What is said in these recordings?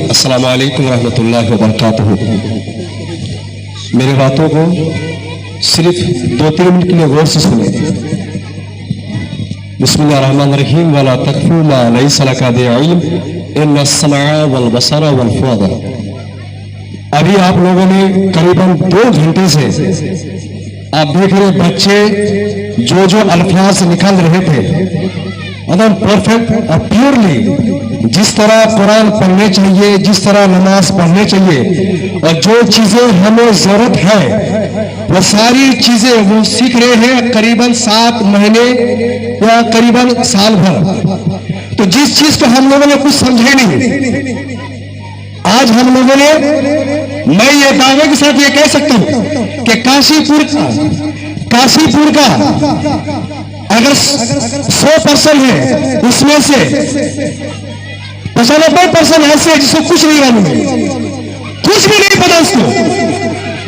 अस्सलाम वालेकुम रहमतुल्लाहि व बरकातहू। मेरी बातों को सिर्फ 2-3 मिनट के लिए गौर से सुने। बिस्मिल्लाहिर्रहमानिर्रहीम वला तक़फू मा लैसा लका बिइल्म इन्नस्समा वल बसरा वल फुआदा। अभी आप लोगों ने करीबन 2 घंटे से आप देख रहे बच्चे जो अल्फाज निकल रहे थे एकदम परफेक्ट और प्योरली जिस तरह कुरान पढ़ने चाहिए, जिस तरह नमाज पढ़ने चाहिए और जो चीजें हमें जरूरत है वो सारी चीजें वो सीख रहे हैं करीबन 7 महीने या करीबन साल भर। तो जिस चीज को हम लोगों ने कुछ समझे नहीं, आज हम लोगों ने, मैं ये दावे के साथ ये कह सकता हूं कि काशीपुर का अगर 100% है उसमें से 95% ऐसे है जिसको कुछ नहीं मालूम है, कुछ भी नहीं पता उसको।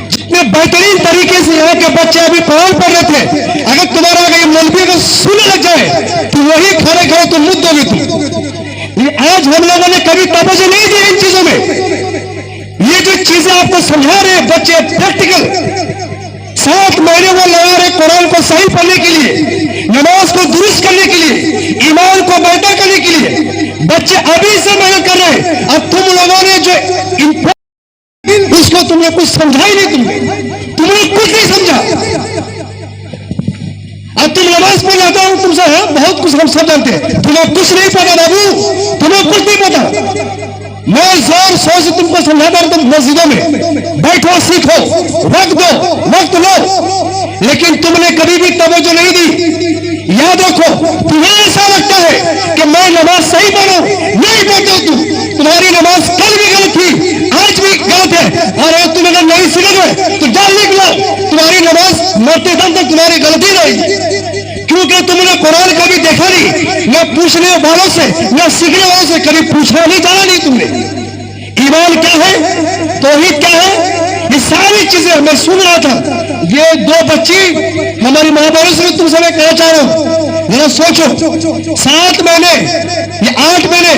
जितने बेहतरीन तरीके से यहाँ के बच्चे अभी कुरान पढ़ रहे थे, अगर तुम्हारा अगर मौलवी को सुनने लग जाए तो वही खड़े खड़े तुम मुद्द दोगे तुम। आज हम लोगों ने कभी तवज्जो नहीं दी इन चीजों में। ये जो चीजें आपको समझा रहे बच्चे प्रैक्टिकल 7 महीने वो लगा रहे कुरान को सही पढ़ने के लिए, नमाज को दुरुस्त करने के लिए, ईमान को बेहतर करने के लिए बच्चे अभी से मेहनत कर रहे हैं। अब तुम लोगों ने जो उसको तुमने कुछ समझा ही नहीं, तुमने कुछ नहीं समझा। अब तुम नमाज पढ़ जाता हूं तुमसे बहुत कुछ हम सब जानते हैं, तुम्हें कुछ नहीं पता बाबू, तुम्हें कुछ नहीं पता। मैं जोर शोर से तुमको समझाता हूं, तुम मस्जिदों में बैठो, सीखो, वक्त दो, वक्त लो, लेकिन तुमने कभी भी तवज्जो नहीं दी। याद रखो, तुम्हें ऐसा लगता है कि मैं नमाज सही पढ़ूं, नहीं पढ़ते तुम्हारी नमाज कल भी गलत थी, आज भी गलत है, और तुम अगर नहीं सीखोगे तो जान निकलो तुम्हारी नमाज मरते दम तक तुम्हारी गलती रहेगी। क्योंकि तुमने कुरान कभी देखा नहीं, न पूछने वालों से न सीखने वालों से कभी पूछना नहीं, जाना नहीं तुमने। ईमान क्या है, तौहीद क्या है, ये सारी चीजें मैं सुन रहा था। ये 2 बच्ची हमारी महाभारत से तुमसे मैं कहना चाह रहा हूं, जरा सोचो 7 महीने या 8 महीने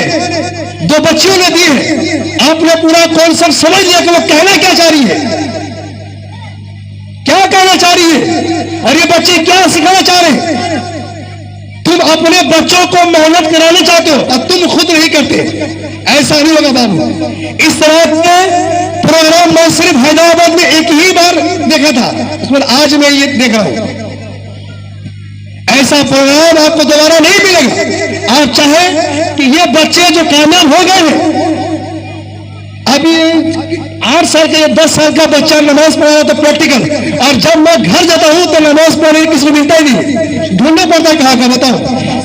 2 बच्चियों ने दिए हैं, आपने पूरा कॉन्सेप्ट समझ लिया कि वो कहना क्या चाह रही है, क्या कहना चाह रही है और ये बच्चे क्या सिखाना चाह रहे हैं। तुम अपने बच्चों को मेहनत कराना चाहते हो और तुम खुद नहीं करते, ऐसा नहीं होगा बाबू। इस तरह के प्रोग्राम मैं सिर्फ हैदराबाद में एक ही बार देखा था, उसमें आज मैं ये देख रहा हूं। ऐसा प्रोग्राम आपको दोबारा नहीं मिलेगा। आप चाहे कि ये बच्चे जो कामयाब हो गए हैं, अभी 8 साल का या 10 साल का बच्चा नमाज पढ़ा रहा था प्रैक्टिकल, और जब मैं घर जाता हूं तो नमाज पढ़ने किसी को मिलता ही नहीं, ढूंढना पड़ता है कहां का। बताओ,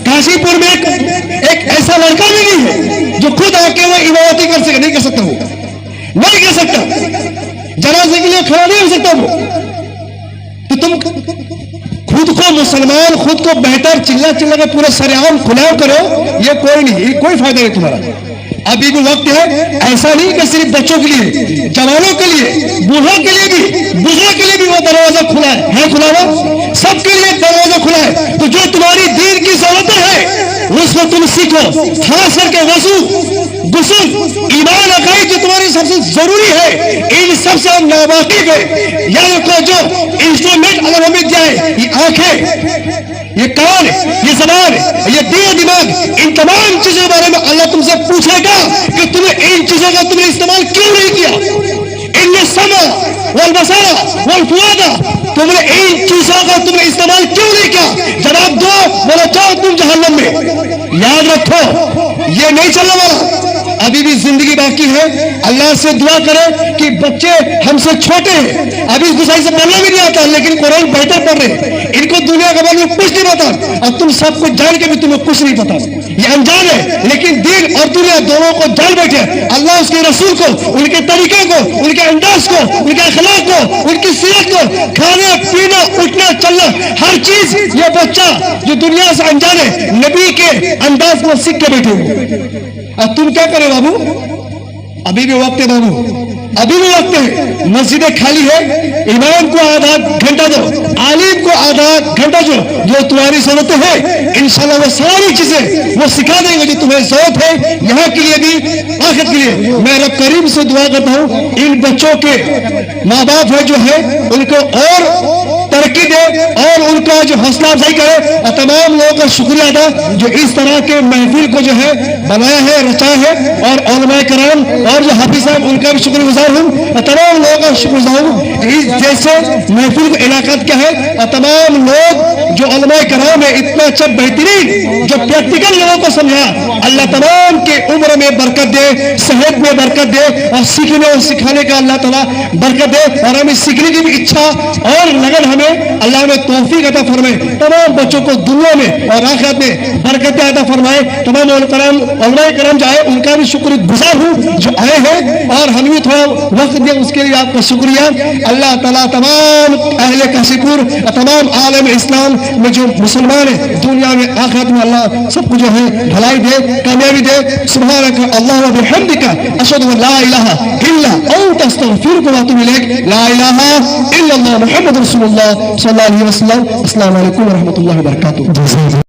काशीपुर में एक ऐसा लड़का भी नहीं है जो खुद आके वो इबादत कर सके, नहीं कर सकता, वो नहीं कर सकता, जनाजे के लिए खड़ा नहीं हो सकता वो। तो तुम खुद को मुसलमान, खुद को बेहतर चिल्ला चिल्ला के पूरे सरेआम खुलाव करो, ये कोई नहीं, ये कोई फायदा नहीं तुम्हारा। अभी भी वक्त है, ऐसा नहीं कि सिर्फ बच्चों के लिए, जवानों के लिए, बूढ़ों के लिए भी, बुजुर्गों के लिए भी वो दरवाजा खुला है खुला हुआ, सबके लिए दरवाजा खुला है। तो जो तुम्हारी दीन की जरूरतें हैं उसको तुम सीखो, खास करके वजू, गुस्ल, ईमान, अकाईद जो तुम्हारी सबसे जरूरी है, इन सबसे हम नावाकिफ है। याद रखो, जो इंस्ट्रूमेंट अगर हमें दिया है, ये आंखें, ये कान, ये ज़बान, ये दिल, दिमाग, इन तमाम चीजों के बारे में अल्लाह तुमसे पूछेगा कि तुमने इन चीजों का तुमने इस्तेमाल क्यों नहीं किया। इन्ने समा वल बसरा वल फुआदा, तुमने इन चीजों का तुमने इस्तेमाल क्यों नहीं किया। जवाब दो, बोलो जाओ तुम जहन्नम में। याद रखो, ये नहीं चलने वाला, अभी भी जिंदगी बाकी है। अल्लाह से दुआ करें कि बच्चे हमसे छोटे हैं, अभी गुसाई से पढ़ना भी नहीं आता, लेकिन कुरान बेहतर पढ़ रहे हैं, इनको दुनिया के बारे में कुछ नहीं पता, और तुम सब कुछ जान के भी तुम्हें कुछ नहीं पता। ये अनजान है, लेकिन दीन और दुनिया दोनों को जान बैठे। अल्लाह उसके रसूल को, उनके तरीके को, उनके अंदाज को, उनके अखलाक को, उनकी सीरत को, खाना पीना, उठना चलना, हर चीज ये बच्चा जो दुनिया से अनजान है, नबी के अंदाज को सीख के बैठे हुए। अब तुम क्या करो बाबू, अभी भी वक्त है बाबू, अभी भी वक्त है। मस्जिदें खाली है, इमाम को आधा घंटा दो, आलिम को आधा घंटा दो, जो तुम्हारी जरूरत है इंशाल्लाह वो सारी चीजें वो सिखा देंगे जो तुम्हें जरूरत है, यहाँ के लिए भी आखिरत के लिए। मैं रब करीम से दुआ करता हूँ इन बच्चों के माँ बाप है जो है उनको और तरक्की दे और उनका जो हौसला अफजाई करे, और तमाम लोगों का शुक्रिया अदा जो इस तरह के महफिल को जो है बनाया है, रचाया है, और उलमाए कराम और जो हाफिज साहब उनका भी शुक्रगुजार हूँ, और तमाम लोगों का शुक्रगुजार हूँ। इस जैसे महफिल का इलाका क्या है, और तमाम लोग जो उलमाए कराम है इतना अच्छा बेहतरीन जो प्रैक्टिकल लोगों को समझा, अल्लाह तमाम के उम्र में बरकत दे, सेहत में बरकत दे, और सीखने और सिखाने का अल्लाह ताला बरकत दे, और हमें सीखने की भी इच्छा और लगन हमें अल्लाह में तौफीक अता फरमाए। तमाम बच्चों को दुनिया में और आखिरत में बरकत अता फरमाए। तमाम उलमाए करम जो है उनका भी शुक्रगुजार हूँ जो आए हैं, और हम भी थोड़ा वक्त दिया उसके लिए आपका शुक्रिया। अल्लाह ताला तमाम अहले काशीपुर, तमाम आलम इस्लाम में जो मुसलमान है दुनिया में आखिरत में अल्लाह सबको जो है भलाई दे, कामयाबी दे। सुभानक अल्लाह व बिहम्दिका अशहदु अन ला इलाहा इल्ला अंत अस्तगफिरुका व अतूबु इलैक। ला इलाहा इल्लल्लाह मुहम्मदुर रसूलुल्लाह सल्लल्लाहु अलैहि वसल्लम। अस्सलामु अलैकुम व रहमतुल्लाहि व बरकातुहू।